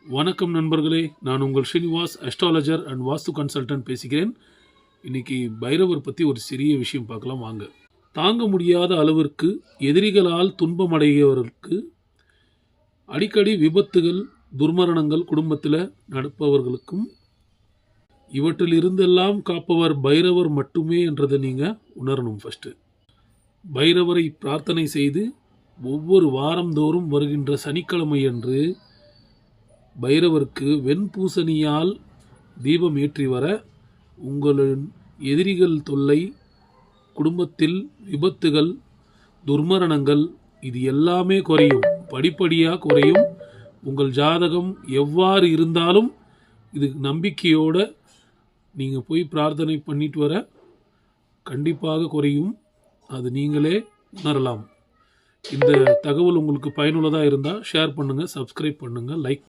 வணக்கம் நண்பர்களே, நான் உங்கள் Srinivas astrologer and vastu consultant பேசுகிறேன். இன்னைக்கு பைரவர் பற்றி ஒரு சிறிய விஷயம் பார்க்கலாம் வாங்க. தாங்க முடியாத அளவிற்கு எதிரிகளால் துன்பமடைகிறவர்களுக்கு அடிக்கடி விபத்துகள், துர்மரணங்கள் குடும்பத்தில் நடப்பவர்களுக்கும் இவற்றிலிருந்தெல்லாம் காப்பவர் பைரவர் மட்டுமே என்றதை நீங்கள் உணரணும். ஃபஸ்ட்டு பைரவரை பிரார்த்தனை செய்து ஒவ்வொரு வாரந்தோறும் வருகின்ற சனிக்கிழமை அன்று பைரவருக்கு வெண்பூசணியால் தீபம் ஏற்றி வர உங்களின் எதிரிகள் தொல்லை, குடும்பத்தில் விபத்துகள், துர்மரணங்கள் இது எல்லாமே குறையும், படிப்படியாக குறையும். உங்கள் ஜாதகம் எவ்வாறு இருந்தாலும் இது நம்பிக்கையோடு நீங்கள் போய் பிரார்த்தனை பண்ணிட்டு வர கண்டிப்பாக குறையும். அது நீங்களே உணரலாம். இந்த தகவல் உங்களுக்கு பயனுள்ளதாக இருந்தால் ஷேர் பண்ணுங்கள், சப்ஸ்கிரைப் பண்ணுங்கள், லைக்